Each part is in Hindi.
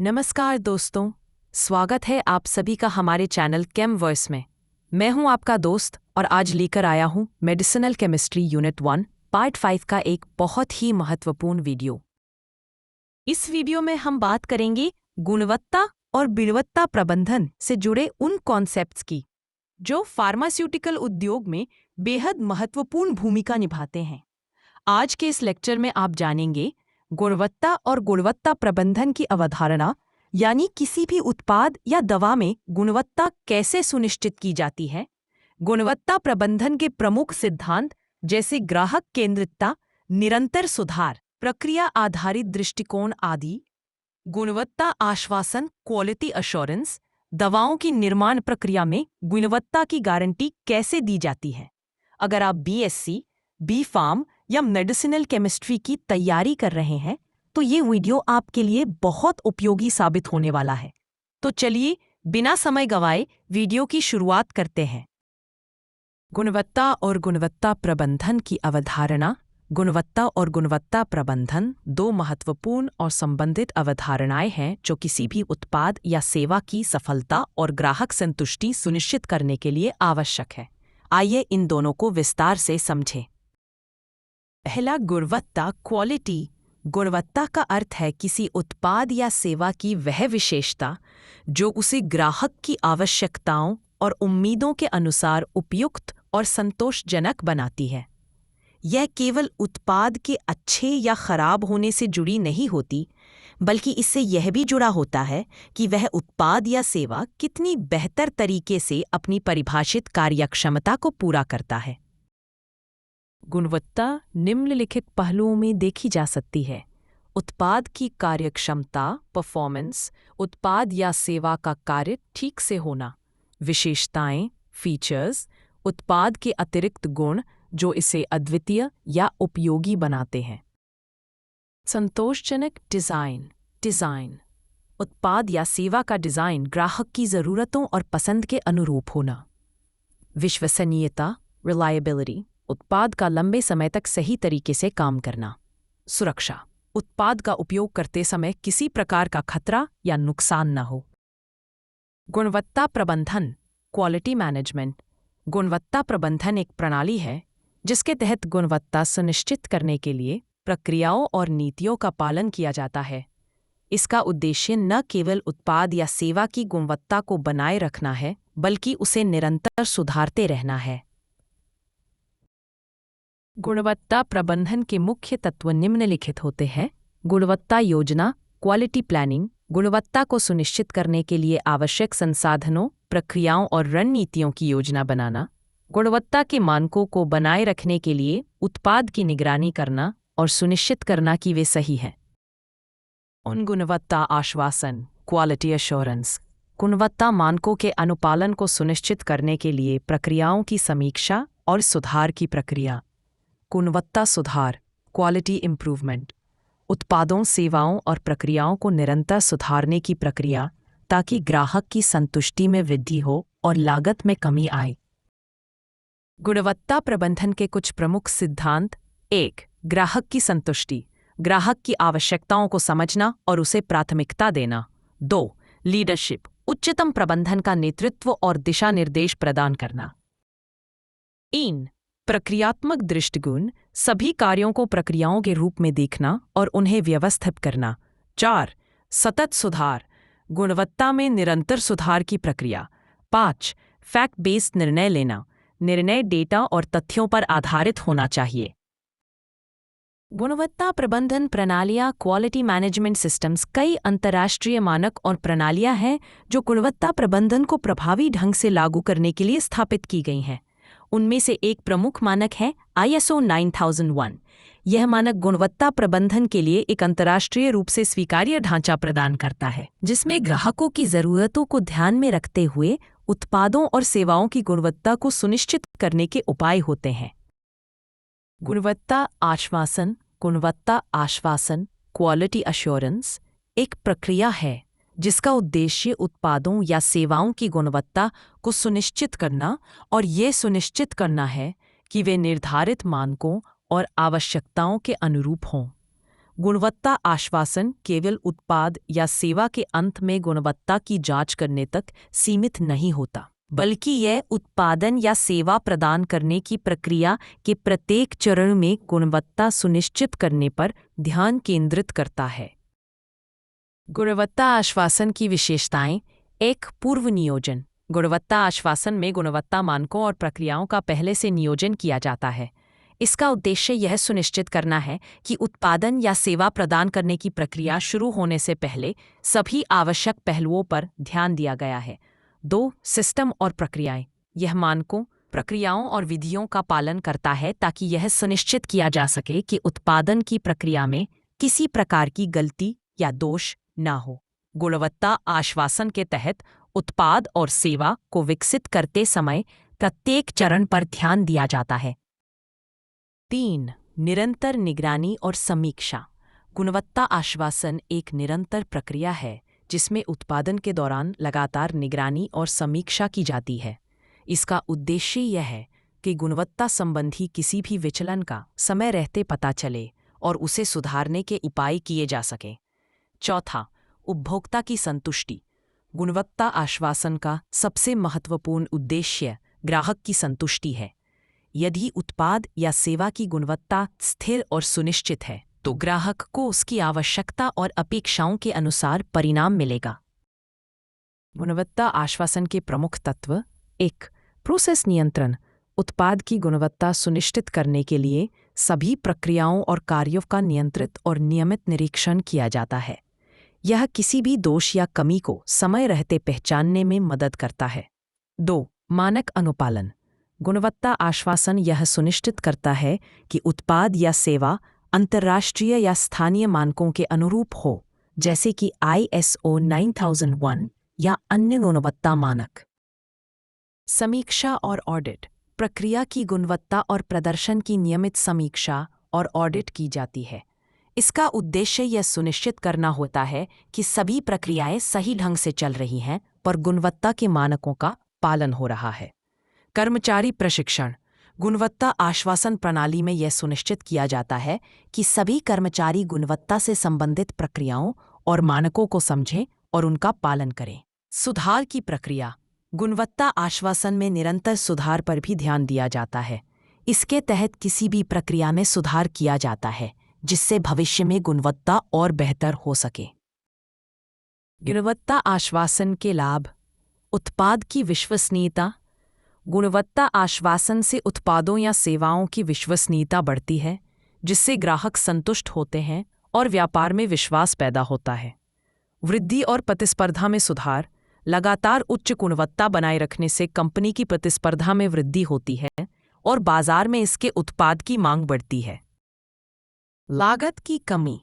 नमस्कार दोस्तों, स्वागत है आप सभी का हमारे चैनल केमवर्स में। मैं हूं आपका दोस्त और आज लेकर आया हूं मेडिसिनल केमिस्ट्री यूनिट 1 पार्ट 5 का एक बहुत ही महत्वपूर्ण वीडियो। इस वीडियो में हम बात करेंगे गुणवत्ता और गुणवत्ता प्रबंधन से जुड़े उन कॉन्सेप्ट्स की जो फार्मास्यूटिकल उद्योग में बेहद महत्वपूर्ण भूमिका निभाते हैं। आज के इस लेक्चर में आप जानेंगे गुणवत्ता और गुणवत्ता प्रबंधन की अवधारणा, यानी किसी भी उत्पाद या दवा में गुणवत्ता कैसे सुनिश्चित की जाती है, गुणवत्ता प्रबंधन के प्रमुख सिद्धांत जैसे ग्राहक केंद्रितता, निरंतर सुधार, प्रक्रिया आधारित दृष्टिकोण आदि, गुणवत्ता आश्वासन क्वालिटी अश्योरेंस, दवाओं की निर्माण प्रक्रिया में गुणवत्ता की गारंटी कैसे दी जाती है। अगर आप बीएससी, बी फार्म या मेडिसिनल केमिस्ट्री की तैयारी कर रहे हैं तो ये वीडियो आपके लिए बहुत उपयोगी साबित होने वाला है। तो चलिए बिना समय गंवाए वीडियो की शुरुआत करते हैं। गुणवत्ता और गुणवत्ता प्रबंधन की अवधारणा। गुणवत्ता और गुणवत्ता प्रबंधन दो महत्वपूर्ण और संबंधित अवधारणाएं हैं जो किसी भी उत्पाद या सेवा की सफलता और ग्राहक संतुष्टि सुनिश्चित करने के लिए आवश्यक है। आइए इन दोनों को विस्तार से समझें। पहला, गुणवत्ता क्वालिटी। गुणवत्ता का अर्थ है किसी उत्पाद या सेवा की वह विशेषता जो उसे ग्राहक की आवश्यकताओं और उम्मीदों के अनुसार उपयुक्त और संतोषजनक बनाती है। यह केवल उत्पाद के अच्छे या खराब होने से जुड़ी नहीं होती, बल्कि इससे यह भी जुड़ा होता है कि वह उत्पाद या सेवा कितनी बेहतर तरीके से अपनी परिभाषित कार्यक्षमता को पूरा करता है। गुणवत्ता निम्नलिखित पहलुओं में देखी जा सकती है: उत्पाद की कार्यक्षमता परफॉर्मेंस, उत्पाद या सेवा का कार्य ठीक से होना। विशेषताएं फीचर्स, उत्पाद के अतिरिक्त गुण जो इसे अद्वितीय या उपयोगी बनाते हैं। संतोषजनक डिज़ाइन, उत्पाद या सेवा का डिज़ाइन ग्राहक की ज़रूरतों और पसंद के अनुरूप होना। विश्वसनीयता रिलायबिलिटी, उत्पाद का लंबे समय तक सही तरीके से काम करना। सुरक्षा, उत्पाद का उपयोग करते समय किसी प्रकार का खतरा या नुकसान न हो। गुणवत्ता प्रबंधन क्वालिटी मैनेजमेंट। गुणवत्ता प्रबंधन एक प्रणाली है जिसके तहत गुणवत्ता सुनिश्चित करने के लिए प्रक्रियाओं और नीतियों का पालन किया जाता है। इसका उद्देश्य न केवल उत्पाद या सेवा की गुणवत्ता को बनाए रखना है, बल्कि उसे निरंतर सुधारते रहना है। गुणवत्ता प्रबंधन के मुख्य तत्व निम्नलिखित होते हैं: गुणवत्ता योजना क्वालिटी प्लानिंग, गुणवत्ता को सुनिश्चित करने के लिए आवश्यक संसाधनों, प्रक्रियाओं और रणनीतियों की योजना बनाना। गुणवत्ता के मानकों को बनाए रखने के लिए उत्पाद की निगरानी करना और सुनिश्चित करना कि वे सही हैं। उन गुणवत्ता आश्वासन क्वालिटी एश्योरेंस, गुणवत्ता मानकों के अनुपालन को सुनिश्चित करने के लिए प्रक्रियाओं की समीक्षा और सुधार की प्रक्रिया। गुणवत्ता सुधार क्वालिटी इम्प्रूवमेंट, उत्पादों, सेवाओं और प्रक्रियाओं को निरंतर सुधारने की प्रक्रिया ताकि ग्राहक की संतुष्टि में वृद्धि हो और लागत में कमी आए। गुणवत्ता प्रबंधन के कुछ प्रमुख सिद्धांत: 1. ग्राहक की संतुष्टि, ग्राहक की आवश्यकताओं को समझना और उसे प्राथमिकता देना। 2. लीडरशिप, उच्चतम प्रबंधन का नेतृत्व और दिशा निर्देश प्रदान करना। 3. प्रक्रियात्मक दृष्टिकोण, सभी कार्यों को प्रक्रियाओं के रूप में देखना और उन्हें व्यवस्थित करना। 4. सतत सुधार, गुणवत्ता में निरंतर सुधार की प्रक्रिया। 5. फैक्ट बेस्ड निर्णय लेना, निर्णय डेटा और तथ्यों पर आधारित होना चाहिए। गुणवत्ता प्रबंधन प्रणालियाँ क्वालिटी मैनेजमेंट सिस्टम्स कई अंतर्राष्ट्रीय मानक और प्रणालियाँ हैं जो गुणवत्ता प्रबंधन को प्रभावी ढंग से लागू करने के लिए स्थापित की गई हैं। उनमें से एक प्रमुख मानक है ISO 9001। यह मानक गुणवत्ता प्रबंधन के लिए एक अंतर्राष्ट्रीय रूप से स्वीकार्य ढांचा प्रदान करता है, जिसमें ग्राहकों की ज़रूरतों को ध्यान में रखते हुए उत्पादों और सेवाओं की गुणवत्ता को सुनिश्चित करने के उपाय होते हैं। गुणवत्ता आश्वासन क्वालिटी अश्योरेंस एक प्रक्रिया है जिसका उद्देश्य उत्पादों या सेवाओं की गुणवत्ता को सुनिश्चित करना और ये सुनिश्चित करना है कि वे निर्धारित मानकों और आवश्यकताओं के अनुरूप हों। गुणवत्ता आश्वासन केवल उत्पाद या सेवा के अंत में गुणवत्ता की जांच करने तक सीमित नहीं होता, बल्कि यह उत्पादन या सेवा प्रदान करने की प्रक्रिया के प्रत्येक चरण में गुणवत्ता सुनिश्चित करने पर ध्यान केंद्रित करता है। गुणवत्ता आश्वासन की विशेषताएं। एक, पूर्व नियोजन। गुणवत्ता आश्वासन में गुणवत्ता मानकों और प्रक्रियाओं का पहले से नियोजन किया जाता है। इसका उद्देश्य यह सुनिश्चित करना है कि उत्पादन या सेवा प्रदान करने की प्रक्रिया शुरू होने से पहले सभी आवश्यक पहलुओं पर ध्यान दिया गया है। 2, सिस्टम और प्रक्रियाएं। यह मानकों, प्रक्रियाओं और विधियों का पालन करता है ताकि यह सुनिश्चित किया जा सके कि उत्पादन की प्रक्रिया में किसी प्रकार की गलती या दोष न हो। गुणवत्ता आश्वासन के तहत उत्पाद और सेवा को विकसित करते समय प्रत्येक चरण पर ध्यान दिया जाता है। 3, निरंतर निगरानी और समीक्षा। गुणवत्ता आश्वासन एक निरंतर प्रक्रिया है जिसमें उत्पादन के दौरान लगातार निगरानी और समीक्षा की जाती है। इसका उद्देश्य यह है कि गुणवत्ता संबंधी किसी भी विचलन का समय रहते पता चले और उसे सुधारने के उपाय किए जा सकें। 4, उपभोक्ता की संतुष्टि। गुणवत्ता आश्वासन का सबसे महत्वपूर्ण उद्देश्य ग्राहक की संतुष्टि है। यदि उत्पाद या सेवा की गुणवत्ता स्थिर और सुनिश्चित है, तो ग्राहक को उसकी आवश्यकता और अपेक्षाओं के अनुसार परिणाम मिलेगा। गुणवत्ता आश्वासन के प्रमुख तत्व। 1, प्रोसेस नियंत्रण। उत्पाद की गुणवत्ता सुनिश्चित करने के लिए सभी प्रक्रियाओं और कार्यों का नियंत्रित और नियमित निरीक्षण किया जाता है। यह किसी भी दोष या कमी को समय रहते पहचानने में मदद करता है। 2, मानक अनुपालन। गुणवत्ता आश्वासन यह सुनिश्चित करता है कि उत्पाद या सेवा अंतर्राष्ट्रीय या स्थानीय मानकों के अनुरूप हो, जैसे कि ISO 9001 या अन्य गुणवत्ता मानक। समीक्षा और ऑडिट। प्रक्रिया की गुणवत्ता और प्रदर्शन की नियमित समीक्षा और ऑडिट की जाती है। इसका उद्देश्य यह सुनिश्चित करना होता है कि सभी प्रक्रियाएं सही ढंग से चल रही हैं और गुणवत्ता के मानकों का पालन हो रहा है। कर्मचारी प्रशिक्षण। गुणवत्ता आश्वासन प्रणाली में यह सुनिश्चित किया जाता है कि सभी कर्मचारी गुणवत्ता से संबंधित प्रक्रियाओं और मानकों को समझें और उनका पालन करें। सुधार की प्रक्रिया। गुणवत्ता आश्वासन में निरंतर सुधार पर भी ध्यान दिया जाता है। इसके तहत किसी भी प्रक्रिया में सुधार किया जाता है जिससे भविष्य में गुणवत्ता और बेहतर हो सके। गुणवत्ता आश्वासन के लाभ। उत्पाद की विश्वसनीयता। गुणवत्ता आश्वासन से उत्पादों या सेवाओं की विश्वसनीयता बढ़ती है, जिससे ग्राहक संतुष्ट होते हैं और व्यापार में विश्वास पैदा होता है। वृद्धि और प्रतिस्पर्धा में सुधार। लगातार उच्च गुणवत्ता बनाए रखने से कंपनी की प्रतिस्पर्धा में वृद्धि होती है और बाजार में इसके उत्पाद की मांग बढ़ती है। लागत की कमी।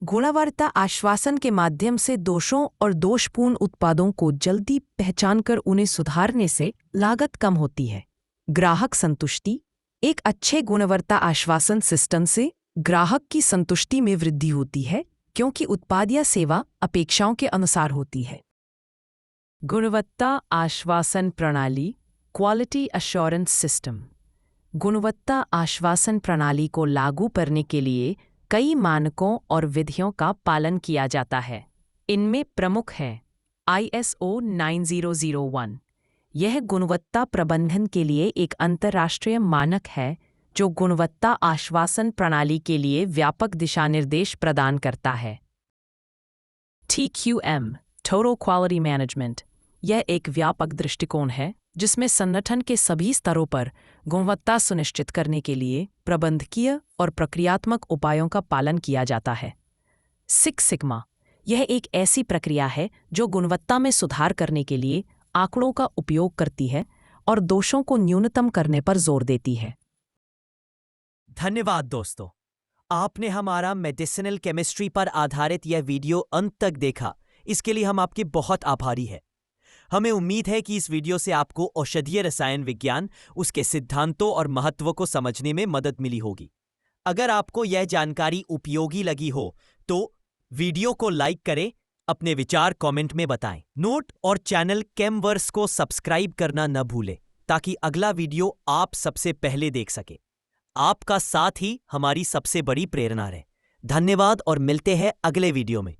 गुणवत्ता आश्वासन के माध्यम से दोषों और दोषपूर्ण उत्पादों को जल्दी पहचानकर उन्हें सुधारने से लागत कम होती है। ग्राहक संतुष्टि। एक अच्छे गुणवत्ता आश्वासन सिस्टम से ग्राहक की संतुष्टि में वृद्धि होती है, क्योंकि उत्पाद या सेवा अपेक्षाओं के अनुसार होती है। गुणवत्ता आश्वासन प्रणाली, क्वालिटी एश्योरेंस सिस्टम। गुणवत्ता आश्वासन प्रणाली को लागू करने के लिए कई मानकों और विधियों का पालन किया जाता है। इनमें प्रमुख है ISO 9001। यह गुणवत्ता प्रबंधन के लिए एक अंतर्राष्ट्रीय मानक है जो गुणवत्ता आश्वासन प्रणाली के लिए व्यापक दिशानिर्देश प्रदान करता है। TQM, Total Quality Management। यह एक व्यापक दृष्टिकोण है जिसमें संगठन के सभी स्तरों पर गुणवत्ता सुनिश्चित करने के लिए प्रबंधकीय और प्रक्रियात्मक उपायों का पालन किया जाता है। Six sigma. यह एक ऐसी प्रक्रिया है जो गुणवत्ता में सुधार करने के लिए आंकड़ों का उपयोग करती है और दोषों को न्यूनतम करने पर जोर देती है। धन्यवाद दोस्तों, आपने हमारा मेडिसिनल केमिस्ट्री पर आधारित यह वीडियो अंत तक देखा। इसके लिए हम आपके बहुत आभारी हैं। हमें उम्मीद है कि इस वीडियो से आपको औषधीय रसायन विज्ञान, उसके सिद्धांतों और महत्व को समझने में मदद मिली होगी। अगर आपको यह जानकारी उपयोगी लगी हो तो वीडियो को लाइक करें, अपने विचार कमेंट में बताएं। नोट और चैनल केमवर्स को सब्सक्राइब करना न भूलें ताकि अगला वीडियो आप सबसे पहले देख सके। आपका साथ ही हमारी सबसे बड़ी प्रेरणा रहे। धन्यवाद और मिलते हैं अगले वीडियो में।